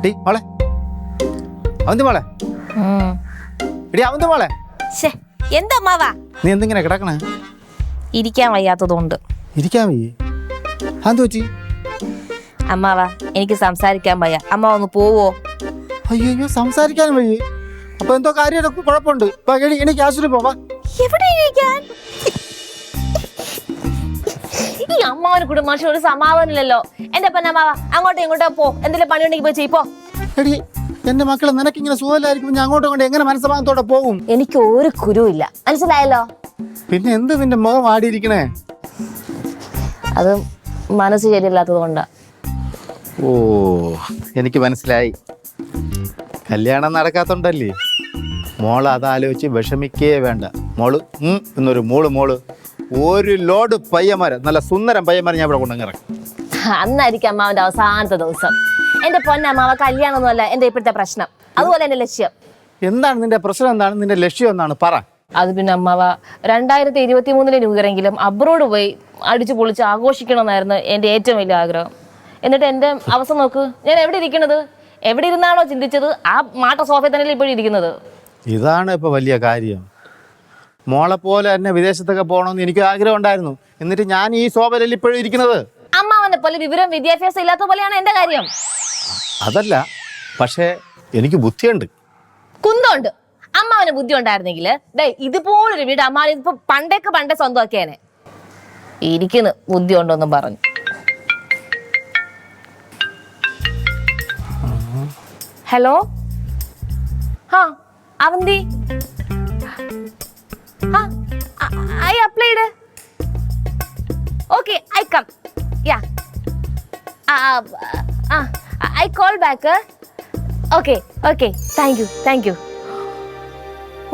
മോളെ അവന്തി മോളെ എടി അവന്തി മോളെ എന്താ അമ്മാവാ നീ എന്തിങ്ങനെ കിടക്കണേ? ഇരിക്കാൻ വയ്യാത്തതുകൊണ്ട്. ഇരിക്കാൻ വയ്യേ? അതെന്ത് പറ്റി? അമ്മാവാ എനിക്ക് സംസാരിക്കാൻ വയ്യ. അമ്മ ഒന്ന് പോവോ? അയ്യോ സംസാരിക്കാനും വയ്യേ? അപ്പൊ എന്തോ കാര്യം കുഴപ്പമുണ്ട്. എനിക്ക് ആശുപത്രി പോവാ. എവിടെ ഇരിക്കാൻ? ഈ അമ്മാവനെ കൂടെ മനുഷ്യ ഒരു സമാധാനമില്ലല്ലോ. എന്റെ പൊന്നമ്മാവ അങ്ങോട്ടോ ഇങ്ങോട്ടോ പോ, എന്തെങ്കിലും പണിയുണ്ടെങ്കിൽ പോയി ചെയ്പ്പോ. എടി എന്റെ മക്കളെ നിനക്ക് ഇങ്ങനെ സുഖമില്ലായിരിക്കും, ഞാൻ അങ്ങോട്ടും കൊണ്ട് എങ്ങനെ മനസ്സമാനത്തോടെ പോകും? എനിക്ക് ഒരു കുരുവില്ല, മനസ്സിലായല്ലോ? പിന്നെ എന്ത് നിന്റെ മുഖം ആടിയിരിക്കണേ? അത് മനസ്സ് ശരിയല്ലാത്തത് കൊണ്ടാ. ഓ എനിക്ക് മനസ്സിലായി, കല്യാണം നടക്കാത്തോണ്ടല്ലേ. മോള് അതാലോചിച്ച് വിഷമിക്കേ വേണ്ട. മോള് എന്നൊരു മോള് ഒരു ലോഡ് പയ്യന്മാരെ, നല്ല സുന്ദരം പയ്യന്മാരെ ഞാൻ ഇവിടെ കൊണ്ടിറങ്ങി. അന്നായിരിക്കും അമ്മാവന്റെ അവസാനത്തെ ദിവസം. എന്റെ പൊന്നമ്മാവ കല്യാണമൊന്നുമല്ല എന്റെ ഇപ്പോഴത്തെ പ്രശ്നം, അതുപോലെ എന്റെ ലക്ഷ്യം. എന്താണ് നിന്റെ പ്രശ്നം? എന്താണ് നിന്റെ ലക്ഷ്യം? എന്നാണ് പറ. അത് പിന്നെ അമ്മാവ 2023 ന്യൂ ഇയർ എങ്കിലും അബ്രോഡ് പോയി അടിച്ചു പൊളിച്ച് ആഘോഷിക്കണമെന്നായിരുന്നു എന്റെ ഏറ്റവും വലിയ ആഗ്രഹം. എന്നിട്ട് എന്റെ അവസ്ഥ നോക്ക്, ഞാൻ എവിടെ ഇരിക്കണത്? എവിടെ ഇരുന്നാണോ ചിന്തിച്ചത് ആ മാട്ട സോഫയിൽ തന്നെ ഇപ്പോഴും ഇരിക്കുന്നത്. ഇതാണ് ഇപ്പൊ വലിയ കാര്യം. മോളെ പോലെ തന്നെ വിദേശത്തൊക്കെ പോകണമെന്ന് എനിക്ക് ആഗ്രഹം ഉണ്ടായിരുന്നു. എന്നിട്ട് ഞാൻ ഈ സോഫയിൽ ഇപ്പോഴും ഇരിക്കുന്നത്. അമ്മാവനെ പോലെ വിവരം വിദ്യാഭ്യാസം ഇല്ലാത്ത പോലെയാണ് എന്റെ കാര്യം. അതല്ല, പക്ഷേ എനിക്ക് ബുദ്ധിയുണ്ട്. കുന്തമുണ്ട്. അമ്മാവന് ബുദ്ധി ഉണ്ടായിരുന്നെങ്കിൽ ഇതുപോലൊരു വീട് അമ്മാവൻ ഇപ്പൊ പണ്ടേ സ്വന്തമാക്കിയേനെ. ഇരിക്കുന്നു ബുദ്ധി ഉണ്ടോന്നും പറഞ്ഞു. Hello, Avanti, I applied. Okay, I come. Yeah. I call back. Okay. Thank you.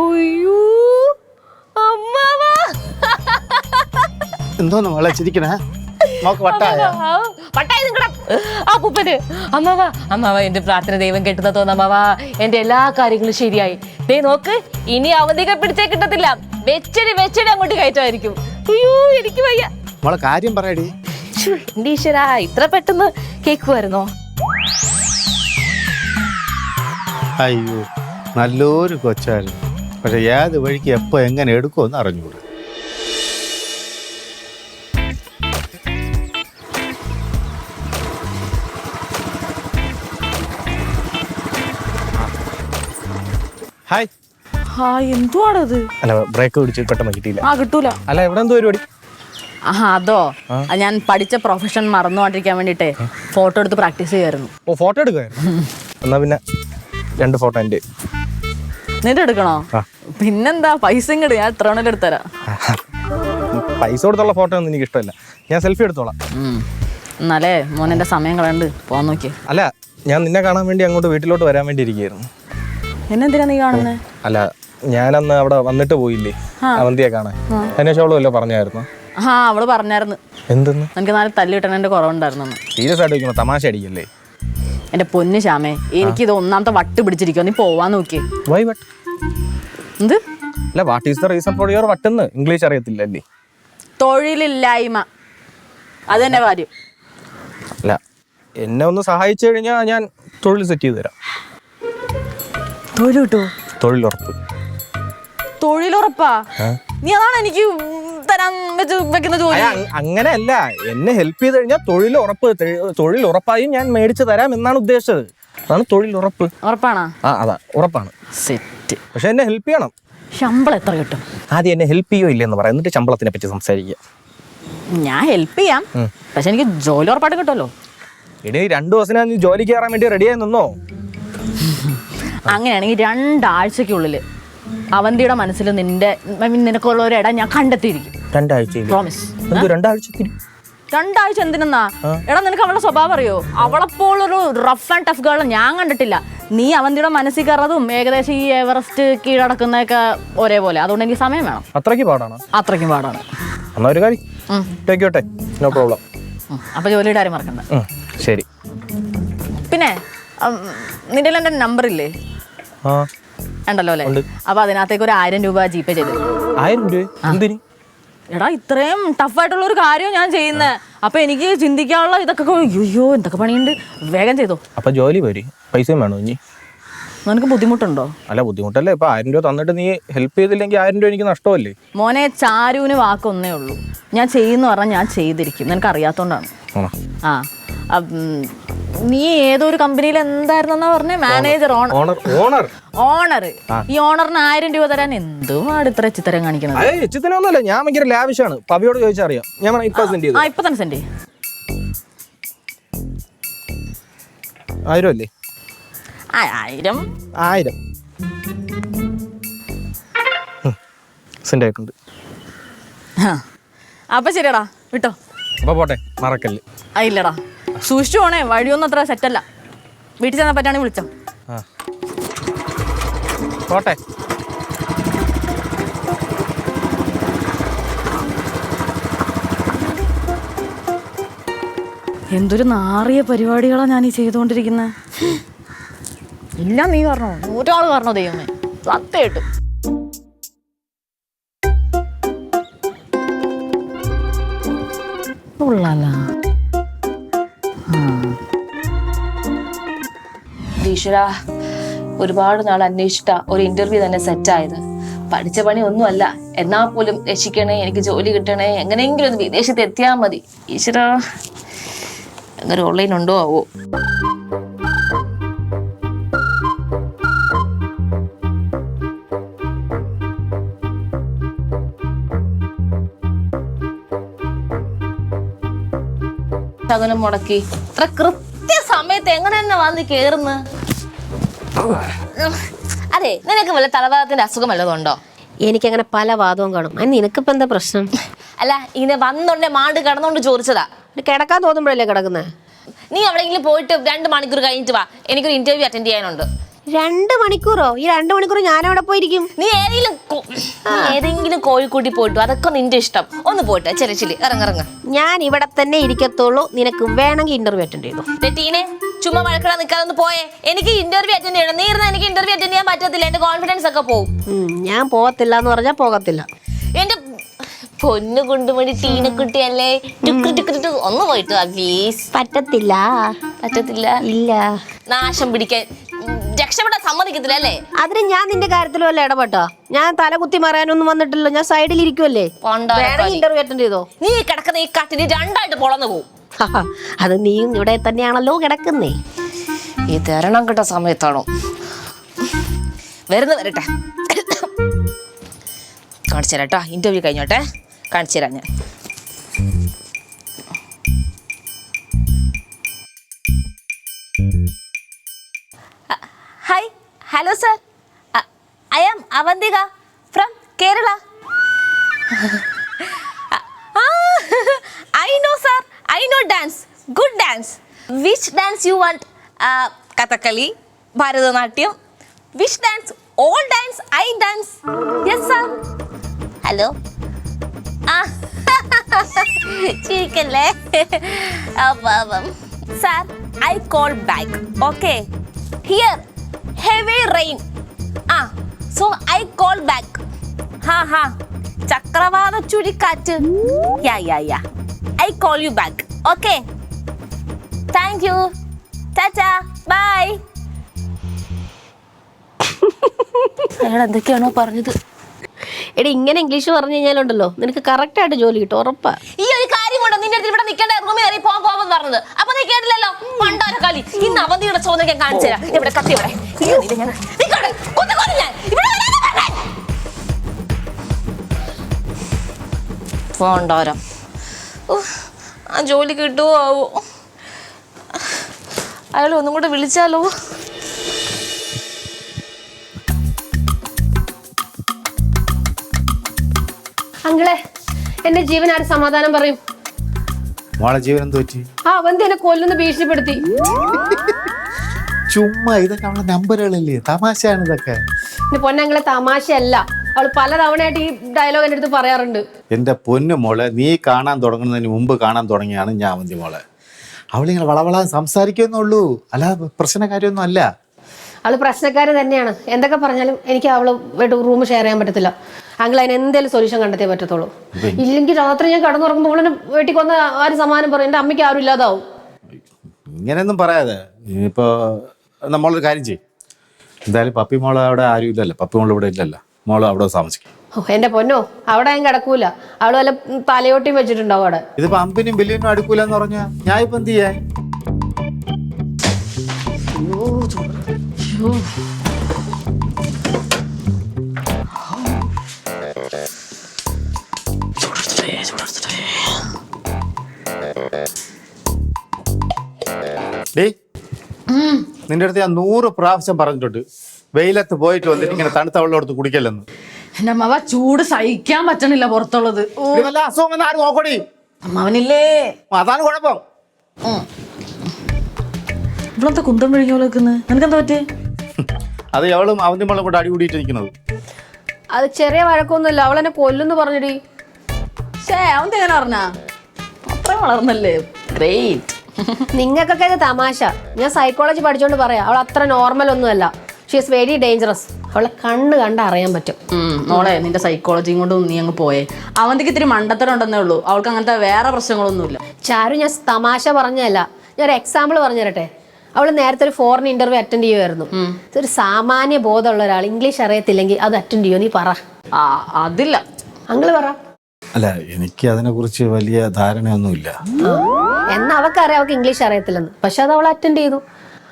അയ്യോ അമ്മാവാ, എന്തോന്ന് മോളെ ചിരിക്കണേ? മോക്ക് വട്ടായ? അമ്മാവ എന്റെ പ്രാർത്ഥന ദൈവം കേട്ടതാ തോന്നുന്നു. അമ്മാവാ എന്റെ എല്ലാ കാര്യങ്ങളും ശരിയായി. നോക്ക്, ഇനി അവധിക പിടിച്ചേ കിട്ടത്തില്ല. വെച്ചടി അങ്ങോട്ട് കയറ്റമായിരിക്കും. അയ്യോ എനിക്ക് വയ്യ. മോളെ കാര്യം പറയടി. എന്റെ ഈശ്വരാ, ഇത്ര പെട്ടെന്ന് കേക്കുമായിരുന്നോ? അയ്യോ നല്ലൊരു കൊച്ചായിരുന്നു, പക്ഷെ ഏത് വഴിക്ക് എപ്പോ എങ്ങനെ എടുക്കുമെന്ന് അറിഞ്ഞൂടാ. ഹായ്, എന്തുവാണത്? അല്ല, ബ്രേക്ക് പിടിച്ച് പെട്ടെന്ന് കിട്ടിയില്ല. കിട്ടൂല. അല്ല, എവിടെ എന്തോ പരിപാടി? അതോ, ഞാൻ പഠിച്ച പ്രൊഫഷൻ മറന്നുകൊണ്ടിരിക്കാൻ വേണ്ടിട്ടേ ഫോട്ടോ എടുത്ത് പ്രാക്ടീസ് ചെയ്യായിരുന്നു. ഓ, ഫോട്ടോ എടുക്കുമായിരുന്നു. എന്നാ പിന്നെ 2 ഫോട്ടോ എൻ്റെ. നിന്റെ എടുക്കണോ? പിന്നെന്താ, പൈസ ഇങ്ങട്, ഞാൻ എത്ര വേണേലും എടുത്തരാം. പൈസ കൊടുത്തുള്ള ഫോട്ടോ ഒന്നും എനിക്ക് ഇഷ്ടമല്ല, ഞാൻ സെൽഫി എടുത്തോളാം. എന്നാലേ മോനെന്റെ സമയം കളയണ്ട്, പോവാൻ നോക്കിയേ. അല്ല, ഞാൻ നിന്നെ കാണാൻ വേണ്ടി അങ്ങോട്ട് വീട്ടിലോട്ട് വരാൻ വേണ്ടി ഇരിക്കുകയായിരുന്നു. എന്നെന്തിനാ നീ കാണുന്നേ? അല്ല, ഞാനന്ന് അവിടെ വന്നിട്ട് പോയില്ലേ അവന്തിയെ കാണാൻ, അന്വേഷണമല്ലോ പറഞ്ഞായിരുന്നു. അവള് പറഞ്ഞായിരുന്നു. എന്തെന്ന്? എനിക്ക് 4 തല്ല് കിട്ടണേന്റെ കുറവുണ്ടായിരുന്നു. സീരിയസ് ആയിട്ട് വയ്ക്കുമ്പോ തമാശ അടിക്കല്ലേ? എന്റെ പൊന്നു ശ്യാമേ, എനിക്കിത് ഒന്നാമത്തെ വട്ട് പിടിച്ചിരിക്കോ, നീ പോവാൻ നോക്കിയേ. വൈ വട്ട്? എന്ത്? അല്ല, what is the reason for your വട്ടെന്ന് ഇംഗ്ലീഷ് അറിയത്തില്ലല്ലേ? തൊഴിലില്ലായ്മ, അത് തന്നെ കാര്യം. അല്ല, എന്നെ ഒന്ന് സഹായിച്ചു കഴിഞ്ഞാൽ ഞാൻ തൊഴിൽ സെറ്റ് ചെയ്ത് തരാം. തൊഴിൽ കിട്ടുമോ? തൊഴിലുറപ്പ്. തൊഴിലുറപ്പാ? നീ അതാണ് എനിക്ക് തരാൻ വെക്കുന്ന ജോലി? അങ്ങനെയല്ല, എന്നെ ഹെൽപ്പ് ചെയ്ത് കഴിഞ്ഞാൽ തൊഴിലുറപ്പായും ഞാൻ മേടിച്ചു തരാം എന്നാണ് ഉദ്ദേശിച്ചത്. അതാണ് തൊഴിലുറപ്പ്. ഉറപ്പാണോ? അതാ ഉറപ്പാണ്. സെറ്റ്. പക്ഷെ എന്നെ ഹെൽപ്പ് ചെയ്യണം. ശമ്പളം എത്ര കിട്ടും? ആദ്യം എന്നെ ഹെൽപ്പ് ചെയ്യോ ഇല്ലെന്ന് പറയാം, എന്നിട്ട് ശമ്പളത്തിനെ പറ്റി സംസാരിക്കുക. ഞാൻ ഹെൽപ്പ് ചെയ്യാം, പക്ഷെ എനിക്ക് ജോലി ഉറപ്പായിട്ട് കിട്ടുമല്ലോ. ഇനി 2 ദിവസത്തിനാ നീ ജോലിക്ക് കയറാൻ വേണ്ടി റെഡിയായി നിന്നോ? അങ്ങനെയാണെങ്കിൽ 2 ആഴ്ചക്കുള്ളിൽ അവന്തിയുടെ മനസ്സിൽ നിനക്കുള്ള ഒരു ഇടം ഞാൻ കണ്ടെത്തിയിരിക്കും. 2 ആഴ്ച? പ്രോമിസ്. 2 ആഴ്ച എന്തിനാ? എടാ, നിനക്ക് അവളുടെ സ്വഭാവം അറിയോ? അവളെപ്പോലൊരു റഫ് ആൻഡ് ടഫ് ഗേൾ ഞാൻ കണ്ടിട്ടില്ല. നീ അവന്തിയുടെ മനസ്സിൽ കയറതും ഏകദേശം ഈ എവറസ്റ്റ് കീഴടക്കുന്നതൊക്കെ ഒരേപോലെ. അതുകൊണ്ട് എനിക്ക് സമയം വേണം. അത്രയ്ക്കും പാടാണ്? അത്രയ്ക്കും പാടാണ്. എന്നാ ഒരു കാര്യം, നോ പ്രോബ്ലം. അപ്പൊ ജോലിയുടെ കാര്യം മറക്കണ്ട. ശരി. പിന്നെ നിന്റെ എന്റെ നമ്പർ ഇല്ലേ? ഉണ്ടല്ലോ അല്ലേ? അപ്പൊ അതിനകത്തേക്ക് ഒരു 1000 രൂപ GPay ചെയ്തു. 1000 രൂപ? എടാ, ഇത്രയും ടഫായിട്ടുള്ള ഒരു കാര്യം ഞാൻ ചെയ്യുന്നത്. അപ്പൊ എനിക്ക് ചിന്തിക്കാനുള്ള ഇതൊക്കെ അയ്യോ എന്തൊക്കെ പണിയുണ്ട്, വേഗം ചെയ്തോ. അപ്പൊ ജോലി പോരി, പൈസയും വേണോ ഇനി? നിനക്ക് ബുദ്ധിമുട്ടുണ്ടോ? അല്ല ബുദ്ധിമുട്ടല്ലേ, ഇപ്പൊ 1000 രൂപ തന്നിട്ട് നീ ഹെൽപ്പ് ചെയ്തില്ലെങ്കിൽ 1000 രൂപ എനിക്ക് നഷ്ടമല്ലേ? മോനെ, ചാരുവിന് വാക്കൊന്നേ ഉള്ളൂ. ഞാൻ ചെയ്യുന്ന പറഞ്ഞാൽ ഞാൻ ചെയ്തിരിക്കും. നിനക്ക് അറിയാത്തോണ്ടാണ്. ആണോ? ആ നീ ഏതൊരു കമ്പനിയിൽ എന്തായിരുന്നെന്നാ പറഞ്ഞേ? Manager, owner. ഈ ഓണറിന് 1000 രൂപ തരാൻ എന്തുവാണ് ഇത്ര ചിത്തരം കാണിക്കുന്നത്? അതെ, ചിത്തനൊന്നുമല്ല, ഞാൻ ഭയങ്കര ലാവിഷാണ്. പവിയോട് ചോദിച്ചറിയാം, ഞാൻ ഇപ്പൊ സെൻഡ് ചെയ്തു. ഇപ്പൊ തന്നെ സെൻഡ് 1000 അല്ലേ? 1000 സെൻഡ് ആയിട്ടുണ്ട്. അപ്പൊ ശരിയടാ, വിട്ടോ. അപ്പൊ പോട്ടെ, മറക്കല്ലേ. ഇല്ലടാ, സൂക്ഷിച്ചു പോണേ, വഴിയൊന്നും അത്ര സെറ്റല്ല. വീട്ടിൽ ചെന്നാ പറ്റാണെങ്കിൽ വിളിച്ചോ. പോട്ടെ. എന്തൊരു നാറിയ പരിപാടികളാണ് ഞാൻ ഈ ചെയ്തുകൊണ്ടിരിക്കുന്നത്. ഇല്ല, നീ പറഞ്ഞോ, 100 ആള് പറഞ്ഞോ ദൈവമേ, സത്യമായിട്ടും. ഈശ്വരാ, ഒരുപാട് നാൾ അന്വേഷിച്ചിട്ട ഒരു ഇന്റർവ്യൂ തന്നെ സെറ്റായത്. പഠിച്ച പണി ഒന്നുമല്ല, എന്നാ പോലും രക്ഷിക്കണേ, എനിക്ക് ജോലി കിട്ടണേ, എങ്ങനെയെങ്കിലും ഒന്ന് വിദേശത്ത് എത്തിയാൽ മതി. ഈശ്വരാ, അങ്ങനെ ഓൺലൈൻ ഉണ്ടോ ആവോ? ശകലം മുടക്കി ഇത്ര കൃത്യസമയത്ത് എങ്ങനെ തന്നെ വന്ന് കേറുന്നു? അതെ, നിനക്ക് വല്ല തലവാദത്തിന്റെ അസുഖം വല്ലതുണ്ടോ? എനിക്കങ്ങനെ പല വാദവും കാണും. അതിന് നിനക്കിപ്പോ എന്താ പ്രശ്നം? അല്ല, ഇങ്ങനെ വന്നോണ്ടേ മാണ്ട് കിടന്നോണ്ട് ചോദിച്ചതാ. കിടക്കാൻ തോന്നുമ്പോഴല്ലേ കിടക്കുന്നത്? നീ എവിടെയെങ്കിലും പോയിട്ട് 2 മണിക്കൂർ കഴിഞ്ഞിട്ട് വാ, എനിക്കൊരു ഇന്റർവ്യൂ അറ്റൻഡ് ചെയ്യാനുണ്ട്. 2 മണിക്കൂറോ? ഈ 2 മണിക്കൂർ ഞാനവിടെ പോയിരിക്കും. നീ ഏതെങ്കിലും കോഴിക്കൂട്ടി പോയിട്ടു, അതൊക്കെ നിന്റെ ഇഷ്ടം. ഒന്ന് പോയിട്ട് ചെറിച്ചില് ഇറങ്ങിറങ്ങ. ഞാൻ ഇവിടെ തന്നെ ഇരിക്കത്തുള്ളൂ. നിനക്ക് വേണമെങ്കിൽ ഇന്റർവ്യൂ അറ്റൻഡ് ചെയ്തു. ടീനെ, ചുമ്മാ മഴക്കട നിൽക്കാതെ പോയേ. എനിക്ക് ഇന്റർവ്യൂ അറ്റൻഡ് ചെയ്യണം. നീ ഇരുന്ന എനിക്ക് ഇന്റർവ്യൂ അറ്റൻഡ് ചെയ്യാൻ പറ്റത്തില്ല. എന്റെ കോൺഫിഡൻസ് ഒക്കെ പോകും. ഞാൻ പോകത്തില്ല എന്ന് പറഞ്ഞാൽ പോകത്തില്ല. എന്റെ പൊന്നു കൊണ്ടുമണി ടീനക്കുട്ടിയല്ലേ, ഒന്ന് പോയിട്ട് വാ പ്ലീസ്. പറ്റത്തില്ല. ഇല്ല. നാശം പിടിക്കാൻ രക്ഷപ്പെടാൻ സമ്മതിക്കത്തില്ല അല്ലേ? അതിന് ഞാൻ നിന്റെ കാര്യത്തിലും അല്ല ഇടപെട്ടോ. ഞാൻ തലകുത്തി മറിയാനൊന്നും വന്നിട്ടില്ല. ഞാൻ സൈഡിൽ ഇരിക്കുമല്ലേ. ഇന്റർവ്യൂ അറ്റൻഡ് ചെയ്തോ? നീ കിടക്കുന്ന ഈ കട്ടിന് 2 പൊളന്നു പോകും. അത് നീയും ഇവിടെ തന്നെയാണല്ലോ കിടക്കുന്നേ. ഈ തരണം കിട്ട സമയത്താണോ വരട്ടെ, കാണിച്ചു തരാം കേട്ടോ. ഇന്റർവ്യൂ കഴിഞ്ഞോട്ടെ, കാണിച്ചു തരാം ഞാൻ. Hi, hello sir, I am Avantika from Kerala. I know sir, I know dance, good dance. Which dance you want? Kathakali, Bharatanatyam. Which dance? All dance, I dance. Yes sir. Hello. ചിരിക്കല്ലേ? Sir, I call back. Okay. Here, heavy rain. So I call back. Ha. ചക്രവാത ചുഴിക്കാറ്റ്. Yeah. I call you back. Okay. Thank you. Tata. Bye. അയാൾ എന്തൊക്കെയാണോ പറഞ്ഞത്? എടി, ഇങ്ങനെ English പറഞ്ഞു കഴിഞ്ഞാലുണ്ടല്ലോ നിനക്ക് correct ആയിട്ട് ജോലി കിട്ടും, ഉറപ്പാ. ഈ ഒരു കാര്യം കൊണ്ടോ നിന്റെ അടുത്ത് ഇവിടെ നിൽക്കേണ്ട, റൂമിൽ കയറി പോകാൻ പറഞ്ഞത്? അപ്പൊ നീ കേട്ടില്ലല്ലോ, പണ്ടാര കളി. ഇന്ന് അവധിയുടെ ചോദ്യം ഞാൻ കാണിച്ചു തരാം. ഇവിടെ കത്തി ഇവിടെ പോണ്ടോരം. ആ ജോലി കിട്ടുമോ ആവോ? അയാൾ ഒന്നും കൂടെ വിളിച്ചാലോ? അങ്കിളെ, എന്റെ ജീവൻ ആര് സമാധാനം പറയും? മോളെ ജീവൻ എന്ത് പറ്റി? അവന്തി എന്നെ കൊല്ലുന്ന ഭീഷണിപ്പെടുത്തി. ചുമ്മാ, ഇതൊക്കെ അവളെ നമ്പറുകളല്ലേ, തമാശയാണ് ഇതൊക്കെ. എന്റെ പൊന്നങ്ങളെ, തമാശയല്ല. അവള് പലതവണയായിട്ട് ഈ ഡയലോഗ് എന്റെ അടുത്ത് പറയാറുണ്ട്. എൻ്റെ പൊന്നു മോളെ, നീ കാണാൻ തുടങ്ങുന്നതിന് മുമ്പ് കാണാൻ തുടങ്ങിയാണ് ഞാൻ അവന്തി മോളെ. അവളിങ്ങനെ വളവളാൻ സംസാരിക്കുന്നുള്ളൂ, അല്ല പ്രശ്നക്കാരൊന്നും അല്ല. അവള് പ്രശ്നക്കാര് തന്നെയാണ്. എന്തൊക്കെ പറഞ്ഞാലും എനിക്ക് അവള് റൂം ഷെയർ ചെയ്യാൻ പറ്റത്തില്ല. അങ്കിൾ അതിന് എന്തെങ്കിലും സൊല്യൂഷൻ കണ്ടെത്തിയേ പറ്റത്തുള്ളൂ. ഇല്ലെങ്കിൽ രാത്രി ഞാൻ കടന്നുറങ്ങുമ്പോൾ അവളെ വീട്ടിൽ വന്ന ആര് സമാനം പറയും, എൻ്റെ അമ്മയ്ക്ക് ആരും ഇല്ലാതാവും. ഇങ്ങനെയൊന്നും പറയാതെ ഇനിയിപ്പോ നമ്മളൊരു കാര്യം ചെയ്യും. എന്തായാലും പപ്പി മോള് അവിടെ ആരും ഇല്ലല്ലോ, പപ്പി മോള് ഇവിടെ ഇല്ലല്ലോ, മോള് അവിടെ താമസിക്കും. എൻ്റെ പൊന്നോ, അവിടെ ഞാൻ കിടക്കൂല. അവള് വല്ല തലയോട്ടിയും വെച്ചിട്ടുണ്ടാവും അവിടെ. ഇതിപ്പോ അമ്പിനും ബില്ലിനും അടുക്കൂലെന്ന് പറഞ്ഞാ ഞാൻ ഇപ്പൊ എന്ത് ചെയ്യാൻ? നിന്റെ അടുത്ത് ഞാൻ 100 പ്രാവശ്യം പറഞ്ഞിട്ടുണ്ട് വെയിലത്ത് പോയിട്ട് വന്നിട്ട് ഇങ്ങനെ തണുത്ത വെള്ളം എടുത്ത് കുടിക്കല്ലെന്ന്. എന്റെ അമ്മാവ ചൂട് സഹിക്കാൻ പറ്റണില്ല പുറത്തുള്ളത്. വല്ല അസുഖം വന്ന് ആരും നോക്കണേ. അമ്മാവനില്ലേ, അതാണ് കുഴപ്പം. ഇവളെന്താ കുന്തം വിഴിഞ്ഞോളെ നിൽക്കുന്നത്? നിനക്കെന്താ പറ്റേ? അത് എവളും അവന്റെ മോളും കൂടെ അടികൂടിയിട്ട് നിൽക്കുന്നത്. അത് ചെറിയ വഴക്കൊന്നുമില്ല, അവളെന്നെ കൊല്ലുന്നു പറഞ്ഞടി. അവൻ എങ്ങനെ പറഞ്ഞാ? അത്രയും വളർന്നല്ലേ, ഗ്രേറ്റ്. നിങ്ങൾക്കൊക്കെ ഇത് തമാശ. ഞാൻ സൈക്കോളജി പഠിച്ചോണ്ട് പറയാം, അവൾ അത്ര നോർമൽ ഒന്നുമല്ല. She is very dangerous. അവളെ കണ്ണ് കണ്ട് അറിയാൻ പറ്റും. മോളെ, നിന്റെ സൈക്കോളജിയും കൊണ്ട് നീ അങ്ങ് പോയേ. അവന്തിക്ക് ഇത്തിരി മണ്ടത്തരം ഉണ്ടെന്നേ ഉള്ളൂ, അവൾക്ക് അങ്ങനത്തെ വേറെ പ്രശ്നങ്ങളൊന്നുമില്ല. ചാരു, ഞാൻ തമാശ പറഞ്ഞതല്ല, ഞാൻ ഒരു എക്സാമ്പിൾ പറഞ്ഞു തരട്ടെ. അവൾ നേരത്തെ ഒരു ഫോറിൻ ഇന്റർവ്യൂ അറ്റൻഡ് ചെയ്യുമായിരുന്നു. ഒരു സാമാന്യ ബോധമുള്ള ഒരാൾ ഇംഗ്ലീഷ് അറിയത്തില്ലെങ്കിൽ അത് അറ്റൻഡ് ചെയ്യോ? നീ പറ. അതില്ല, അങ്കിള് പറ. അല്ല, എനിക്ക് അതിനെ കുറിച്ച് വലിയ ധാരണയൊന്നുമില്ല. എന്നാ അവക്കറിയാം അവൾക്ക് ഇംഗ്ലീഷ് അറിയത്തില്ലെന്ന്, പക്ഷെ അത് അവൾ അറ്റൻഡ് ചെയ്തു.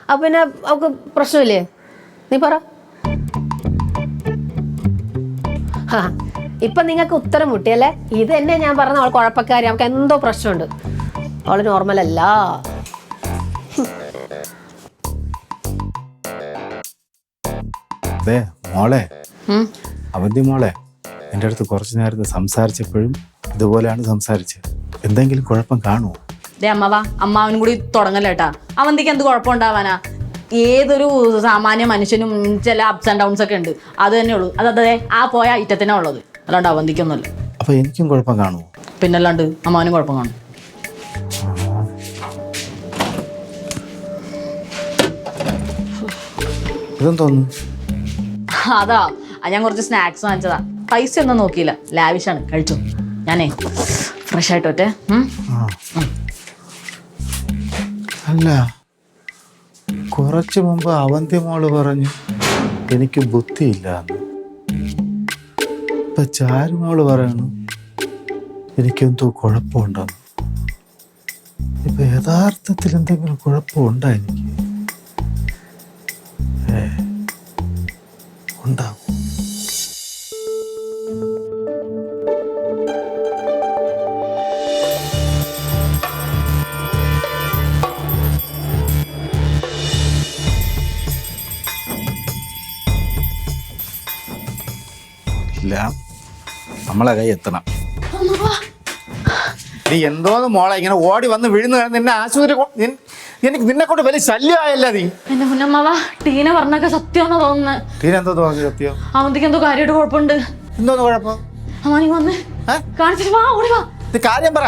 അപ്പൊ പിന്നെ അവൾക്ക് പ്രശ്നമില്ലേ? നീ പറ. ഇപ്പൊ നിങ്ങൾക്ക് ഉത്തരം മുട്ടിയല്ലേ? ഇത് തന്നെ ഞാൻ പറഞ്ഞ അവൾ കുഴപ്പക്കാരി, അവൾക്ക് എന്തോ പ്രശ്നമുണ്ട്. അവള് നോർമൽ അല്ല. അതെ മോളെ, അവന്തി മോളെ എൻ്റെ അടുത്ത് കുറച്ചു നേരത്തെ സംസാരിച്ചപ്പോഴും ഇതുപോലെയാണ് സംസാരിച്ചത്. എന്തെങ്കിലും കുഴപ്പം കാണുമോ? അമ്മവാ, അമ്മാവനും കൂടി തുടങ്ങല്ലേട്ടാ. അവന്തിക്ക് എന്ത് കുഴപ്പമുണ്ടാവാനാ? ഏതൊരു സാമാന്യ മനുഷ്യനും ചില അപ്സ് ആൻഡ് ഡൗൺസ് ഒക്കെ ഉണ്ട്, അത് തന്നെ ഉള്ളൂ. അതെ, ആ പോയ ഐറ്റത്തിനാ ഉള്ളത്, അല്ലാണ്ട് അവന്തിക്കൊന്നുമല്ല. അപ്പൊ എനിക്കും കുഴപ്പം കാണുമോ? പിന്നല്ലാണ്ട് അമ്മാവനും കുഴപ്പം കാണും. ഇതെന്ന് തോന്നുന്നു. അതാ, ഞാൻ കുറച്ച് സ്നാക്സ് വാങ്ങിച്ചതാ. പൈസ ഒന്നും നോക്കിയില്ല, ലാവിഷാണ്, കഴിച്ചു. ഞാനേ ഫ്രഷ് ആയിട്ട് ഒറ്റേ. അല്ല, കുറച്ചു മുമ്പ് അവന്തി മോള് പറഞ്ഞു എനിക്ക് ബുദ്ധിയില്ല. ഇപ്പൊ ചാരുമോള് പറയണു എനിക്കെന്തോ കുഴപ്പമുണ്ടെന്ന്. ഇപ്പൊ യഥാർത്ഥത്തിൽ എന്തെങ്കിലും കുഴപ്പമുണ്ടോ? എനിക്ക് ഉണ്ടാവും. നമ്മളെ കൈ എത്തണം. നീ എന്തോന്ന് മോളെ ഇങ്ങനെ ഓടി വന്ന് വീഴുന്ന നിന്നെ ആശുപത്രി എനിക്ക് നിന്നെ കൊണ്ട് വലിയ ശല്യമായല്ല. നീ എന്റെ മുന്നമ്മ, ടീന പറഞ്ഞൊക്കെ സത്യമാണെന്ന് തോന്നുന്നത്. ടീന എന്തോ തോന്നി സത്യം? അവന്തിക്ക് എന്തോ കാര്യമായിട്ട് കുഴപ്പമുണ്ട്. എന്തോന്ന് കുഴപ്പം? അമ്മ നീ വന്ന് കാണിച്ചിട്ട് വാ, ഓടി വാ. ഇത് കാര്യം പറ.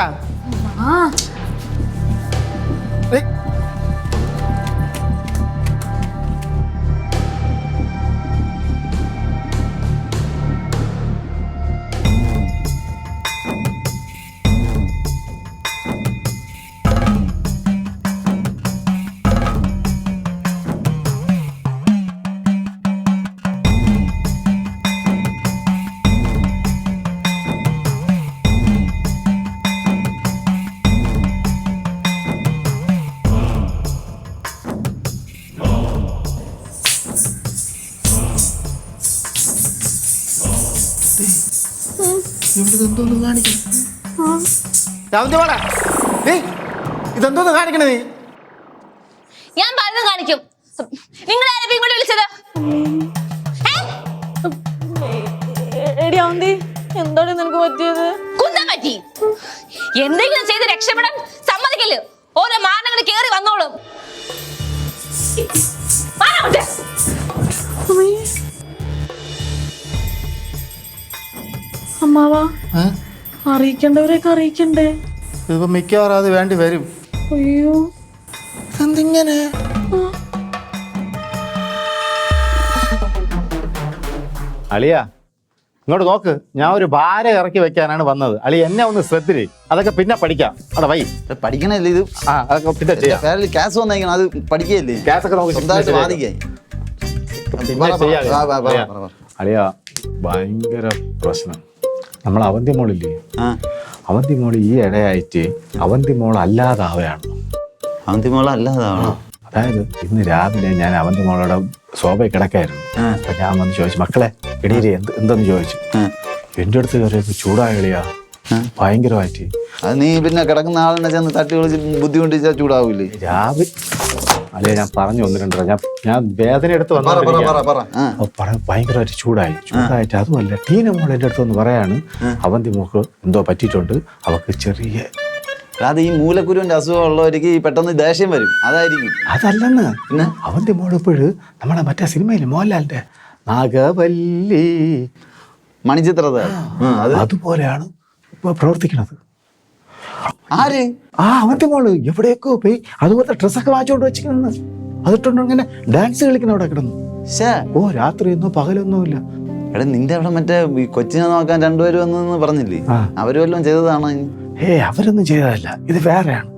ഇതെന്തോന്ന് കാണിക്കണേ? നീ ഞാൻ പലതും കാണിക്കും. നിങ്ങൾ ആരെയും ഇങ്ങോട്ട് വിളിച്ചത്? എന്താണ് നിനക്ക് പറ്റിയത്? കുന്താൻ പറ്റി. എന്തെങ്കിലും ചെയ്ത് രക്ഷപ്പെടാൻ സമ്മതിക്കില്ല. ഓരോ മാനങ്ങൾ കേറി വന്നോളും. അമ്മാവാ, അറിയിക്കേണ്ടവരെയൊക്കെ അറിയിക്കണ്ടേ? ഇതിപ്പോ മിക്കവാറും അത് വേണ്ടി വരും. അയ്യോ, എന്തിങ്ങനെ? അളിയാ, ഇങ്ങോട്ട് നോക്ക്, ഞാൻ ഒരു ഭാരം ഇറക്കി വെക്കാനാണ് വന്നത്. അളി എന്നെ ഒന്ന് ശ്രദ്ധിര്, അതൊക്കെ പിന്നെ പഠിക്കാം. അവിടെ വൈ പഠിക്കണല്ലേ ഇത്? ആ അതൊക്കെ പിന്നെ ചെയ്യാം. പേരിൽ ക്യാസ് വന്നേക്കണം, അത് പഠിക്കുകയല്ലേ? ഗ്യാസൊക്കെ നമുക്ക് സ്വന്തമായിട്ട് വാദിക്കാൻ. പിന്നെ ചെയ്യാം. അളിയാ ഭയങ്കര പ്രശ്നം. നമ്മൾ അവന്തി മോളില്ലേ, അവന്തി മോള് ഈ ഇടയായിട്ട് അവന്തി മോൾ അല്ലാതാവുകയാണ്. അവന്തി മോള് അല്ലാതാണോ? അതായത് ഇന്ന് രാവിലെ ഞാൻ അവന്തി മോളോടെ ശോഭയിൽ കിടക്കായിരുന്നു. അപ്പൊ ഞാൻ വന്ന് ചോദിച്ചു, മക്കളെ എടീര് എന്തെന്ന് ചോദിച്ചു. എൻ്റെ അടുത്ത് കയറിയപ്പോ ചൂടായ കളിയാ ഭയങ്കരമായിട്ട്. അത് നീ പിന്നെ കിടക്കുന്ന ആളിനെ ചെന്ന് തട്ടി വിളിച്ച് ബുദ്ധിമുട്ടിച്ചാൽ ചൂടാവൂലേ? രാവിലെ അല്ലേ ഞാൻ പറഞ്ഞു ഒന്ന് രണ്ടര, ഞാൻ വേദന എടുത്ത് ഭയങ്കരമായിട്ട് ചൂടായിട്ട്. അതുമല്ല ടീന മോൾ എൻ്റെ അടുത്ത് വന്ന് പറയാണ്, അവന്തി മോക്ക് എന്തോ പറ്റിയിട്ടുണ്ട്, അവക്ക് ചെറിയ. അത് ഈ മൂലക്കുരുവിന്റെ അസുഖം ഉള്ളവർക്ക് പെട്ടെന്ന് ദേഷ്യം വരും, അതായിരിക്കും. അതല്ലെന്ന്, പിന്നെ അവന്തി മോൾ ഇപ്പോഴും നമ്മളെ മറ്റേ സിനിമയില് മോഹൻലാലിന്റെ നാഗവല്ലി മണിച്ചിത്രത അതുപോലെയാണ് ഇപ്പൊ പ്രവർത്തിക്കുന്നത്. ആര്? അവന്തി മോള് എവിടെയൊക്കെ പോയി അതുപോലത്തെ ഡ്രസ്സൊക്കെ വാങ്ങിച്ചോണ്ട് വെച്ചിരിക്കുന്നു. അതിട്ടുണ്ട് ഇങ്ങനെ ഡാൻസ് കളിക്കുന്ന അവിടെ കിടന്നു. ഓ രാത്രിയൊന്നും പകലൊന്നും ഇല്ല. എടാ നിന്റെ അവിടെ മറ്റേ കൊച്ചിനെ നോക്കാൻ രണ്ടുപേരും വന്നെന്ന് പറഞ്ഞില്ലേ, അവര് വല്ലതും ചെയ്തതാണോ? അവരൊന്നും ചെയ്തതല്ല, ഇത് വേറെയാണ്.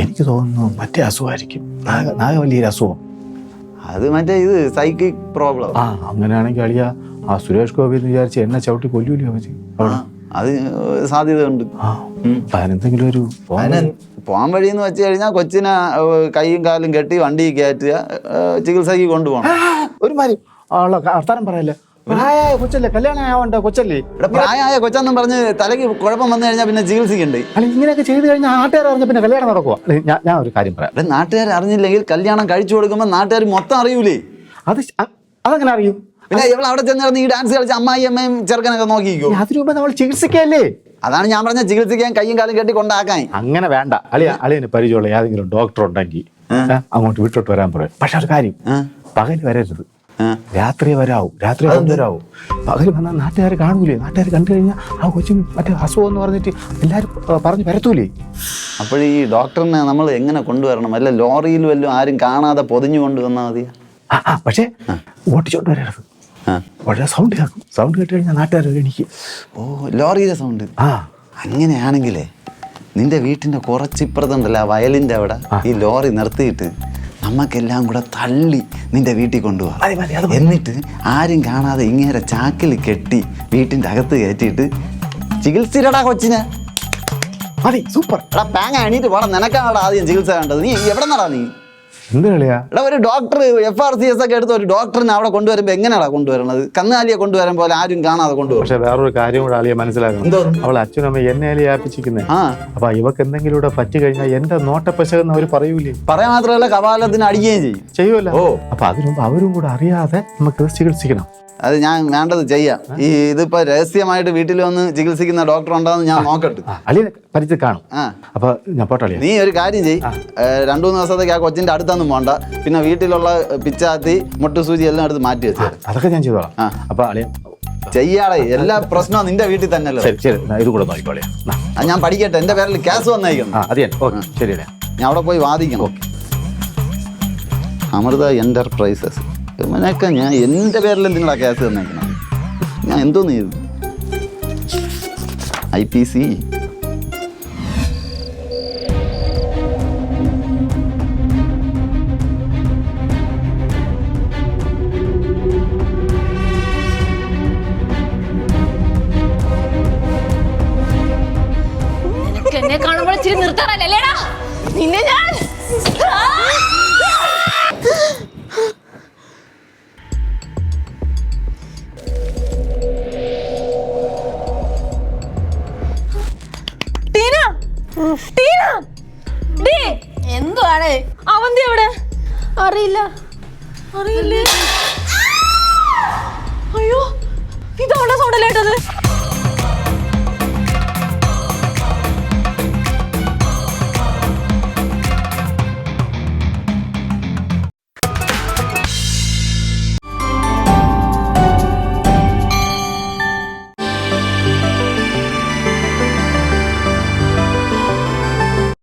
എനിക്ക് തോന്നുന്നു മറ്റേ അസുഖമായിരിക്കും, നാഗവല്ലിയുടെ അസുഖം. അത് മറ്റേ ഇത് സൈക്കിക് പ്രോബ്ലം. അങ്ങനെയാണെങ്കിൽ അളിയ ആ സുരേഷ് ഗോപി എന്ന് വിചാരിച്ച് എന്നെ ചവിട്ടി കൊല്ലൂലോ അവര്. അത് സാധ്യത ഉണ്ട്. അതിനെന്തെങ്കിലും ഒരു പോകാൻ വഴിയെന്ന് വെച്ച് കഴിഞ്ഞാൽ കൊച്ചിനെ കൈയും കാലും കെട്ടി വണ്ടി കയറ്റുക, ചികിത്സയ്ക്ക് കൊണ്ടുപോകണം. ഒരുമാതിരി വർത്താനം പറയല്ലേ, പ്രായമായ കൊച്ചല്ലേ, കല്യാണം ആവണ്ട കൊച്ചല്ലേ. ഇവിടെ പ്രായമായ കൊച്ചെന്നും പറഞ്ഞ് തലയ്ക്ക് കുഴപ്പം വന്നു കഴിഞ്ഞാൽ പിന്നെ ചികിത്സിക്കണ്ടേ? അല്ല ഇങ്ങനെയൊക്കെ ചെയ്ത് കഴിഞ്ഞാൽ നാട്ടുകാർ അറിഞ്ഞ പിന്നെ കല്യാണം നടക്കുവാ. ഞാൻ ഒരു കാര്യം പറയാം. ഇവിടെ നാട്ടുകാർ അറിഞ്ഞില്ലെങ്കിൽ കല്യാണം കഴിച്ചു കൊടുക്കുമ്പോൾ നാട്ടുകാർ മൊത്തം അറിയൂലേ? അതങ്ങനെ അറിയും. പിന്നെ ഇവൾ അവിടെ ചെന്നിറങ്ങി ഈ ഡാൻസ് കളിച്ച് അമ്മായി അമ്മയും ചെറുക്കനൊക്കെ നോക്കിക്കോ. അതിനു മുമ്പ് നമ്മൾ ചികിത്സിക്കല്ലേ? അതാണ് ഞാൻ പറഞ്ഞ, ചികിത്സിക്കാൻ കയ്യും കാലും കെട്ടി കൊണ്ടാക്കാൻ. അങ്ങനെ വേണ്ട. അളിയന് പരിചയമുള്ള ഏതെങ്കിലും ഡോക്ടർ ഉണ്ടെങ്കിൽ അങ്ങോട്ട് വിട്ടോട്ട് വരാൻ പറയും. പക്ഷെ ഒരു കാര്യം, പകൽ വരരുത്, രാത്രി വരാവും. രാത്രി കൊണ്ടുവരാവും. പകൽ വന്നാൽ നാട്ടുകാർ കാണൂലേ? നാട്ടുകാർ കണ്ടു കഴിഞ്ഞാൽ ആ കൊച്ചിന് മറ്റേ അസുഖം എന്ന് പറഞ്ഞിട്ട് എല്ലാവരും പറഞ്ഞ് വരത്തൂലേ? അപ്പോഴീ ഡോക്ടറിനെ നമ്മൾ എങ്ങനെ കൊണ്ടുവരണം? വല്ല ലോറിയിൽ വല്ലതും ആരും കാണാതെ പൊതിഞ്ഞു കൊണ്ടുവന്നാൽ മതിയാ? പക്ഷേ ഓട്ടിച്ചോണ്ട് വരരുത്. വളരെ സൗണ്ട് കേൾക്കും. സൗണ്ട് കേട്ട് കഴിഞ്ഞാൽ നാട്ടുകാർ എനിക്ക് ലോറിയിലെ സൗണ്ട്. അങ്ങനെയാണെങ്കിലേ നിന്റെ വീട്ടിന്റെ കുറച്ചിപ്പുറത്തുണ്ടല്ലോ ആ വയലിന്റെ അവിടെ ഈ ലോറി നിർത്തിയിട്ട് നമുക്കെല്ലാം കൂടെ തള്ളി നിന്റെ വീട്ടിൽ കൊണ്ടുപോകാം. എന്നിട്ട് ആരും കാണാതെ ഇങ്ങനെ ചാക്കിൽ കെട്ടി വീട്ടിന്റെ അകത്ത് കയറ്റിയിട്ട് ചികിത്സിരടാ കൊച്ചിനെ. മതി, സൂപ്പർ. എടാ പാങ്ങ എണീറ്റ് പോടാ, നിനക്കാണോടാ ആദ്യം ചികിത്സ വേണ്ടത്. നീ എവിടെ നടാ നീ? എന്ത് കളിയാ? എടാ ഒരു ഡോക്ടർ FRCS ഒക്കെ എടുത്ത് ഒരു ഡോക്ടറിനെ അവിടെ കൊണ്ടുവരുമ്പോ എങ്ങനെയാടാ കൊണ്ടുവരണത്? കന്നുകാലിയെ കൊണ്ടുവരാൻ പോലെ ആരും കാണാതെ കൊണ്ടുവരും. പക്ഷെ വേറൊരു കാര്യം കൂടെ ആളിയെ മനസ്സിലാക്കണം. അവൾ അച്ഛനും അമ്മ എന്നെ ഏൽപ്പിച്ചിരിക്കുന്നേ. അപ്പൊ ഇവക്ക് എന്തെങ്കിലും ഇവിടെ പറ്റി കഴിഞ്ഞാൽ എന്റെ നോട്ടപ്പശകെന്ന് അവര് പറയൂലേ? പറയാൻ മാത്രമല്ല കപാലത്തിന് അടിക്കുകയും ചെയ്യുമല്ലോ. അപ്പൊ അതിനുമുമ്പ് അവരും കൂടെ അറിയാതെ നമുക്ക് ചികിത്സിക്കണം. അത് ഞാൻ വേണ്ടത് ചെയ്യാം. ഈ ഇതിപ്പോ രഹസ്യമായിട്ട് വീട്ടിൽ വന്ന് ചികിത്സിക്കുന്ന ഡോക്ടർ ഉണ്ടോന്ന് ഞാൻ നോക്കട്ടെ. അളിയെ പരിചയം കാണും. അപ്പൊ ഞാൻ പോട്ടെ. നീ ഒരു കാര്യം ചെയ്യ്, 2-3 ദിവസത്തേക്ക് ആ കൊച്ചിന്റെ അടുത്തൊന്നും പോണ്ട. പിന്നെ വീട്ടിലുള്ള പിച്ചാത്തി മുട്ടുസൂചി എല്ലാം എടുത്ത് മാറ്റി വെച്ചു. അതൊക്കെ ഞാൻ ചെയ്തോളാം. അപ്പൊ അളിയ ചെയ്യാളെ, എല്ലാ പ്രശ്നവും നിന്റെ വീട്ടിൽ തന്നെയല്ലോ. ശരി, ഇത് കൂടെ നോക്കിക്കോളെ. ഞാൻ പഠിക്കട്ടെ, എന്റെ പേരിൽ കേസ് വന്നേക്കണം. ശരി, ഞാൻ അവിടെ പോയി വാദിക്കണം. അമൃത എന്റർപ്രൈസസ് ഇവനൊക്കെ ഞാൻ എൻ്റെ പേരിൽ എന്തിനാ കേസ് തന്നേക്കണം? ഞാൻ എന്തോന്ന് ചെയ്തു? IPC എന്നെ കാണുമ്പോൾ ഇച്ചിരി നിർത്താറല്ലേടാ നിന്നെ ഞാൻ. എന്തുവാണ് അവന്തി എവിടെ? അറിയില്ല. അറിയില്ലേ? അയ്യോ, ഇതവളുടെ സൗണ്ടല്ലേ കേട്ടത്?